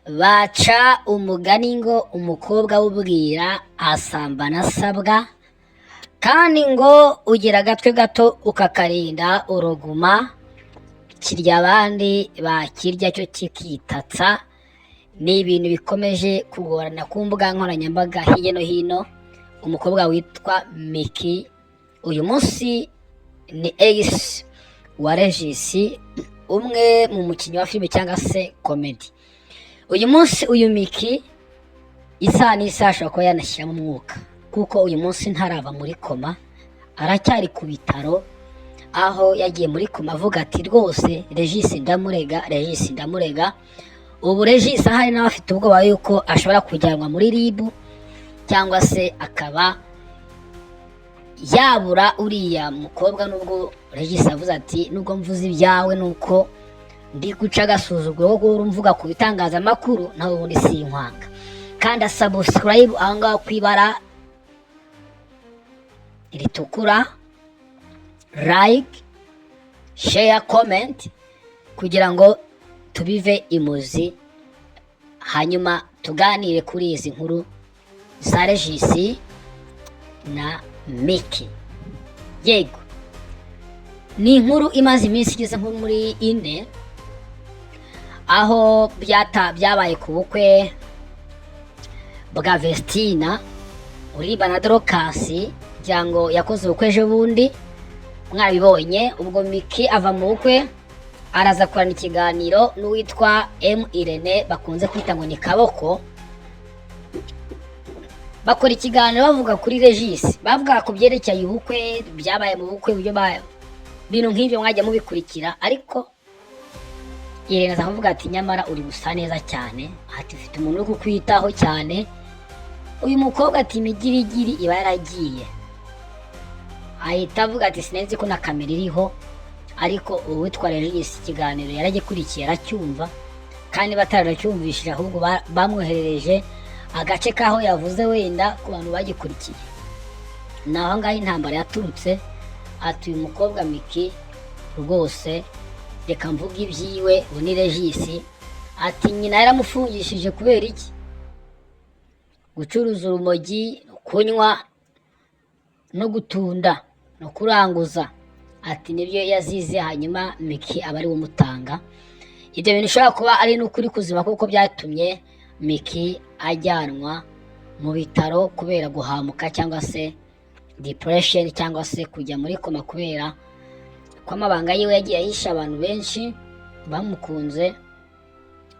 Baca umugani ngo umukobwa w'ubwira asambana asabwa, kandi ngo ugira agatwe gato ukakarinda uruguma, kirya abandi bakirya cyo kikitatsa. Ni ibintu bikomeje kugorana ku mbuga nkoranyambaga hirya no hino. Umukobwa witwa Miki uyu munsi ni Ace wa Regis, umwe mu mukinnyi wa filime cyangwa se komedi. Uyu munsi uyu Miki isaha n'isaha ashobora kuba yanashyiramo umwuka, kuko uyu munsi ntarava muri koma, aracyari ku bitaro, aho yagiye muri koma avuga ati rwose Regis ndamurega, Regis ndamurega. Ubu Regis ahari nawe afite ubwoba yuko ashobora kujyanwa muri RIB, cyangwa se akaba yabura uriya mukobwa. Nubwo Regis avuze ati nubwo mvuze ibyawe nuko ndi guca agasuzuguro ko urumvuga ku bitangazamakuru, nawe ubundi sinkwanga. Kandi subscribe ahangaha ku ibara ritukura, like, share, comment, kugira ngo tubive imuzi, hanyuma tuganire kuri izi nkuru za Regis na Miki. Yego, ni inkuru imaze iminsi igeze nko muri ine, aho byabaye ku bukwe bwa Vestina Uriba na Dorcas, kugira ngo yakoze ubukwe ejo bundi, mwabibonye. Ubwo Miki ava mu bukwe araza kurana ikiganiro n'uwitwa Irene bakunze kwita ngo ni Kaboko. Bakora ikiganiro bavuga kuri Regis, bavuga ku byerekeye ubukwe, byabaye mu bukwe, uburyo bintu nk'ibyo mwajya mubikurikira. Ariko Irene aza kuvuga ati nyamara uri gusa neza cyane, ati ufite umuntu uri kukwitaho cyane. Uyu mukobwa ati imigirigiri iba yaragiye, ahita avuga ati sinenzi ko na kamera iriho. Ariko uwitwa Regis ikiganiro yaragikurikiye aracyumva, kandi bataracyumvishije ahubwo bamwoherereje agace kaho yavuze wenda ku bantu bagikurikiye. Naho ngaho intambara yaturutse. Ati uyu mukobwa Miki rwose reka mvuga ibyiwe, ubu ni Regis. Ati nyina yaramufungishije kubera iki? Gucuruza urumogi, kunywa no gutunda no kuranguza. Ati nibyo yazize, hanyuma Miki aba ari we umutanga. Ibyo bintu ushobora kuba ari n'ukuri kuzima, kuko byatumye Miki ajyanwa mu bitaro kubera guhamuka, cyangwa se depression, cyangwa se kujya muri koma, kubera ko amabanga yiwe yagiye ahisha abantu benshi bamukunze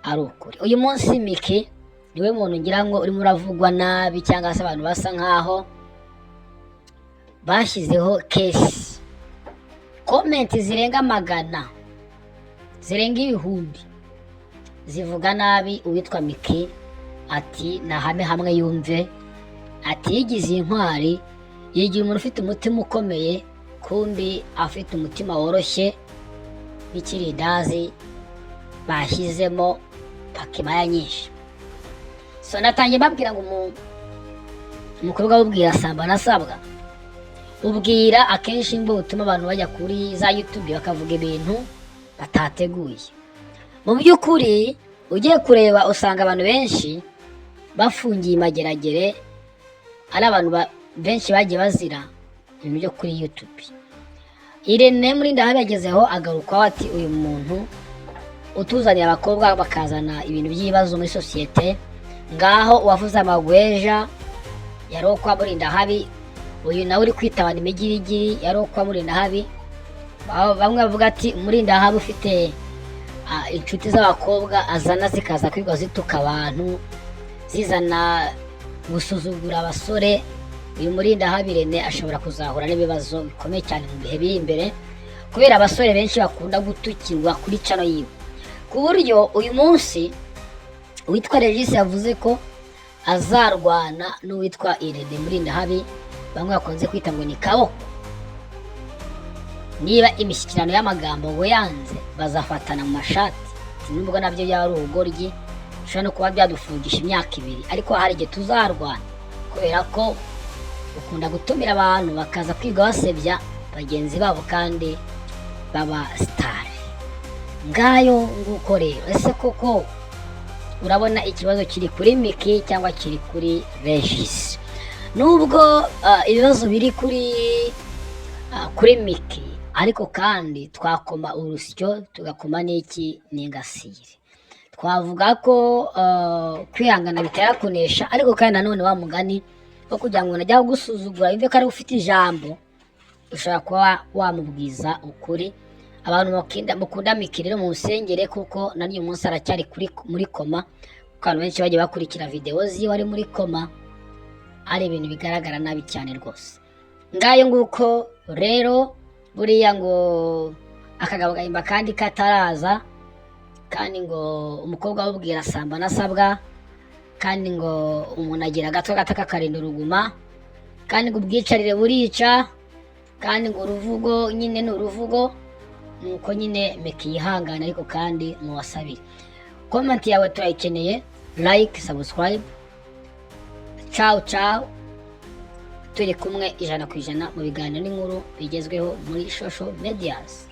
ari ukuri. Uyu munsi Miki niwe muntu ngira ngo urimo uravugwa nabi, cyangwa se abantu basa nkaho bashyizeho kesi. Comment zirenga magana, zirenga ibihumbi, zivuga nabi uwitwa Miki. Ati nahame hamwe yumve, ati yigize intwari, yigira umuntu ufite umutima ukomeye, kumbi afite umutima woroshye n'ikiridazi bashyizemo pakimaya nyinshi. So natangiye babwira ngo umukobwa w'ubwira asambana asabwa. Ubwira akenshi ngo butuma abantu bajya kuri za YouTube bakavuga ibintu batateguye. Mu by'ukuri ugiye kureba usanga abantu benshi bafungiye imageragere, ari abantu benshi bagiye bazira ibintu byo kuri YouTube. Irene Murindahabi yagezeho agarukaho ati uyu muntu utuzaniye abakobwa bakazana ibintu by'ibibazo muri sosiyete, ngaho uwavuze amagweja yarokwa Murindahabi, uyu nawe uri kwitabana imigirigiri yarokwa Murindahabi. Bamwe bavuga ati Murindahabi ufite inshuti z'abakobwa azana zikaza kwigwa zituka abantu, zizana gusuzugura abasore. Uyu Murindahabi Irene ashobora kuzahura n'ibibazo bikomeye cyane mu bihe biri imbere, kubera abasore benshi bakunda gutukirwa kuri channel yiwe, ku buryo uyu munsi uwitwa Regis yavuze ko azarwana n'uwitwa Irene Murindahabi, bamwe bakunze kwita ngo ni Kaboko. Niba imishyikirano y'amagambo ngo yanze, bazafatana mu mashati. Nubwo nabyo byaba ari ubugoryi, bishobora no kuba byadufungisha imyaka 2, ariko hari igihe tuzarwana, kubera ko ukunda gutumira abantu bakaza kwiga basebya bagenzi babo kandi baba star. Ngayo nguko rero, ese koko urabona ikibazo kiri kuri Miki cyangwa kiri kuri Regis. Nubwo ibibazo biri kuri Miki, ariko kandi twakoma urusyo tugakoma n'iki n'ingasire. Twavuga ko kwihangana bitera kunesha, ariko kandi nanone wa mugani wo kugira ngo najya gusuzugura yumve ko ari ufite ijambo, ushobora kuba wamubwiza ukuri. Abantu mukunda Miki rero mu nsengere, kuko nari uyu munsi aracyari muri koma, kuko abantu benshi bagiye bakurikira videwo ziwe ari muri koma, ari ibintu bigaragara nabi cyane rwose. Ngayo nguko rero, buriya ngo akagabo gahimba kandi kataraza, kandi ngo umukobwa awubwira asamba nasabwa, kandi ngo umuntu agira gato kakarinda uruguma, kandi ngo ubwicarire burica, kandi ngo uruvugo nyine ni uruvugo. Nuko nyine Miki yihangana, ariko kandi muwasabire. Comment yawe turayikeneye, like, subscribe. Ciao ciao, turi kumwe 100% mu biganiro n'inkuru bigezweho muri social medias.